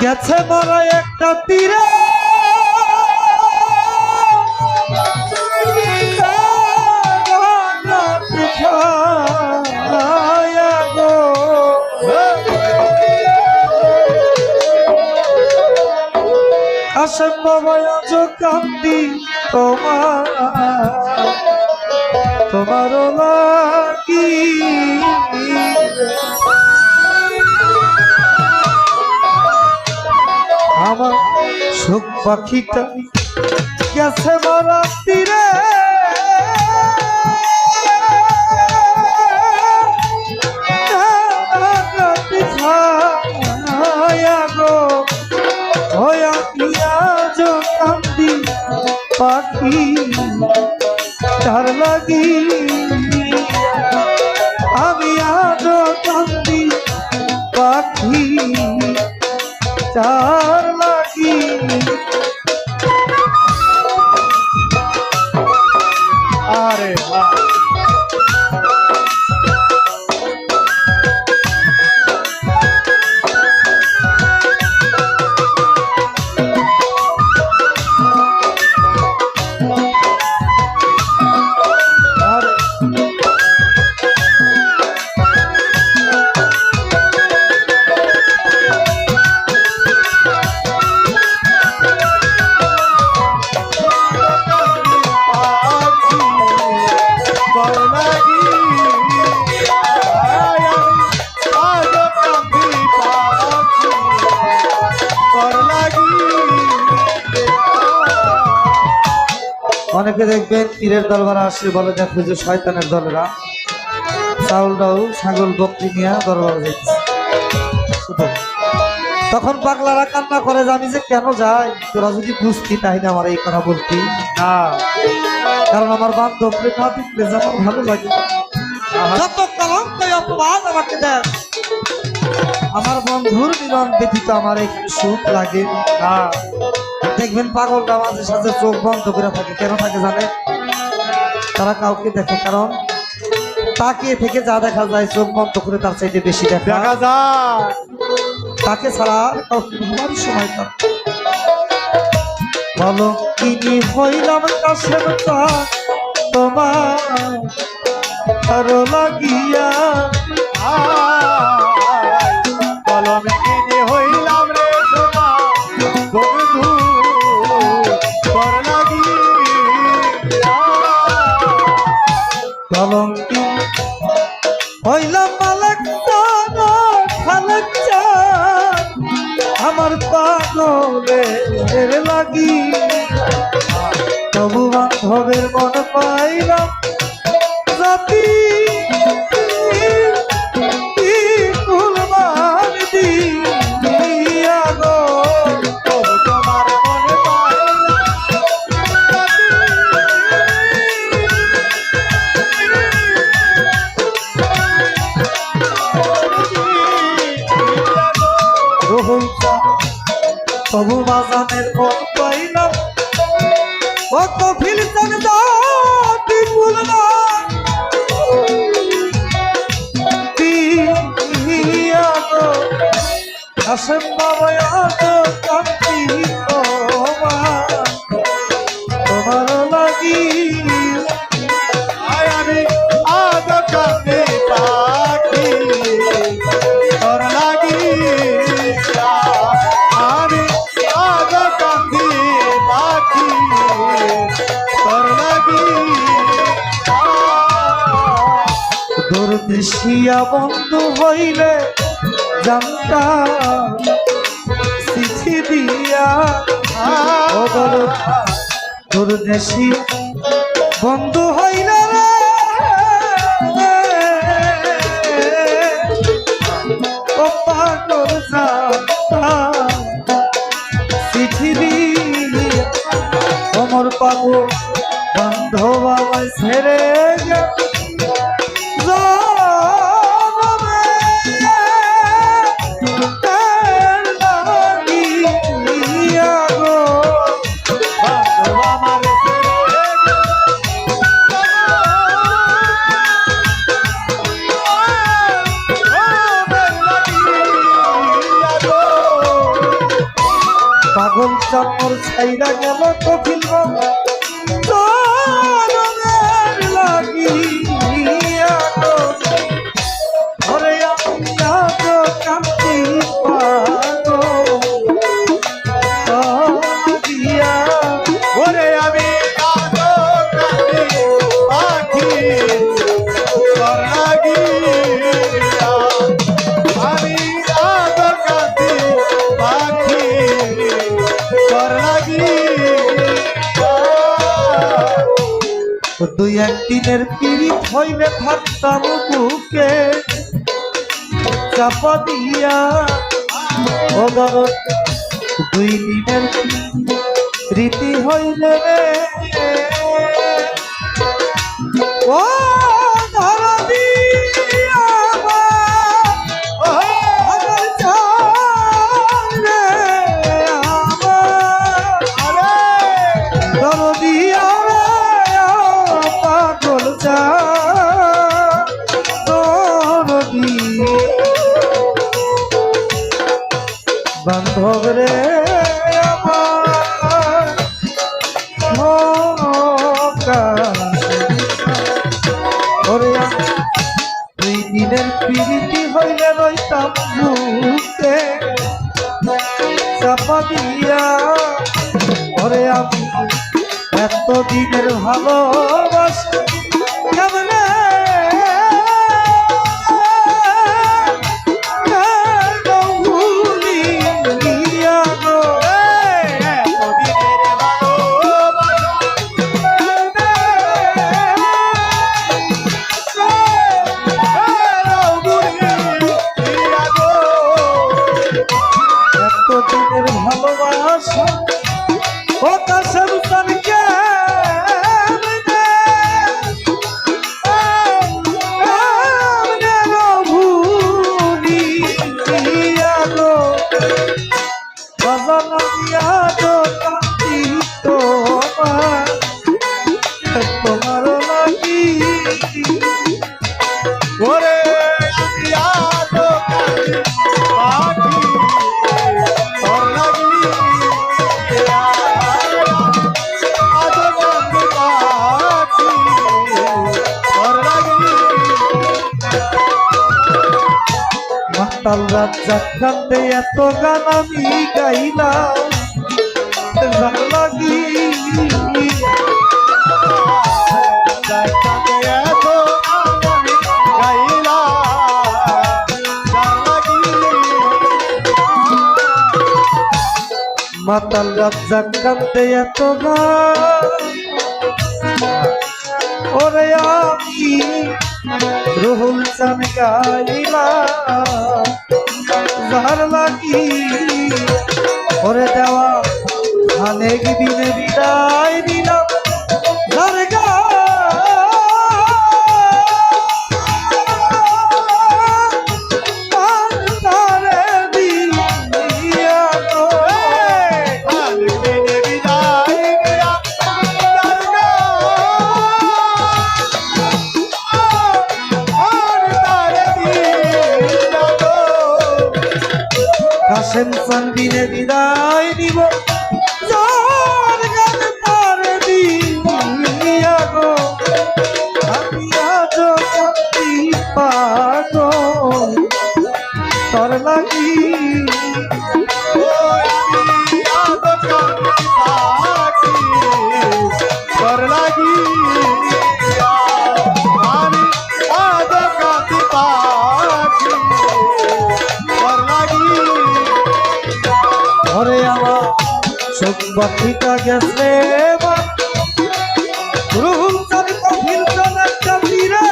গেছে মরা একটা তীরে আসেন বাবা আজ কান্দি তোমার লাগি আমার সুখ পাখিটা গেছে মরা তীরে পাখি তার লাগি আমি আজ কান্দি পাখি তার লাগি আরে অনেকে দেখবেন পীরের দরবারে আসে বলে দেখো যে শয়তানের দলেরা চাউল ডাউল ছাগল বকরি নিয়ে দরবারে যাচ্ছে তখন পাগলারা কান্না করে যে আমি যে কেন যাই তোরা যদি বুঝতি তাই না আমার এই কথা বলতি না কারণ আমার বান্ধব না দেখলে আমার ভালো লাগে যত কলঙ্ক অপবাদ আমাকে দেন আমার বন্ধুর মিলন ব্যতীত আমার এখানে সুখ লাগে না দেখবেন পাগলটা মাঝে সাথে চোখ বন্ধ করে থাকে কেন থাকে জানে তারা কাউকে দেখে কারণ তাকিয়ে থেকে যা দেখা যায় চোখ বন্ধ করে তার চাইতে বেশি দেখা যায় তাকে ছাড়া কাউকে ভাবার সময় না বলো কিনি হইলাম কাশের তোমার আরো লাগিয়া কলম কিনি হইলাম রে বন্ধু তোর লাগিয়া কলম হইলাম মালিক খালেক আমার পাগলের লাগি তবু বান্ধবের মন পাইলাম জাতি কুলমান দিয়া গো তবু তোমার মন পাইলাম তবু বাজানের মন পাইলাম ও কফিল চান জাতি ফুলনা আসেন বাবা আজ কান্দি তোমার লাগি আমি আজ কান্দি পাখি তোর লাগি আমি আজ কান্দি পাখি তোর লাগি দূরদেশিয়া বন্ধু হইলে জানতা চিঠি দিয়া ও বলো দূরদেশি বন্ধু হইলে ও পাগল জানতা চিঠি দিয়া অমর পাগল বান্ধব আমায় ছেড়ে পাগল চামর ছাইরা গেল কপিল চরণের লাগিয়া গো ওরে আমি আজ কান্দি পাগল দিয়া ওরে আমি কাঁদো কাঁদি পাখি তোর লাগিয়া আমি কাঁদো কাঁদি পাখি তোর লাগিয়া দুই একদিনের পীড়িত হইলে থাকতাম বুকে চাপা দিয়া ও দরদ দুই দিনের রীতি হইলে ও দরদি আমার, আমার জান রে আমার, দরদি আমার পাগল জান, দরদি বান্ধব রে আমার ওরে দুই দিনের পিরিতি হইলে রইতাম বুকে চাপা দিয়া ওরে আমি এত দিনের ভালোবাসা কেমনে দিনের ভালোবাসা ও কাশেম সানকে ভুলি গো বাজানিয়া গো কান্দি তোমার লাগি ওরে আমি আদো কাঁদি পাখি তোর লাগিয়া আদো কাঁদি পাখি তোর লাগিয়া মাতাল রাত যাত্রাতে এত গান আমি গাইলাম যার লাগি মাতাল রাত যাত্রাতে এত গান ওরে আমি রুহুল চান গাইলাম যার লাগি ওরে দেওয়া খানে দিনে বিদায় দিলাম যার কাশেম চান্দিনে বিদায় দিব যার গান তার দিয়া গো আমি আজ কান্দি পাগল তোর লাগি তোর লাগিয়া আমি আদো কাঁদি পাখি তোর লাগিয়া ঘরে আমার চোখ বাতিটা গেছে রুহুল চান কফিল চান একটা তীরে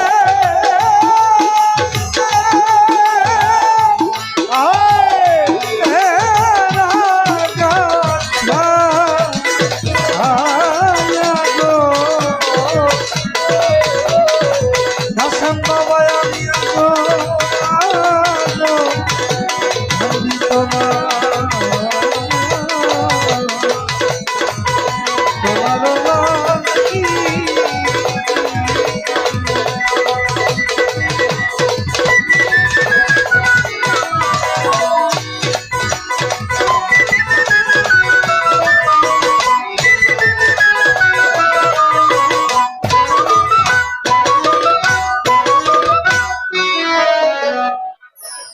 তোমার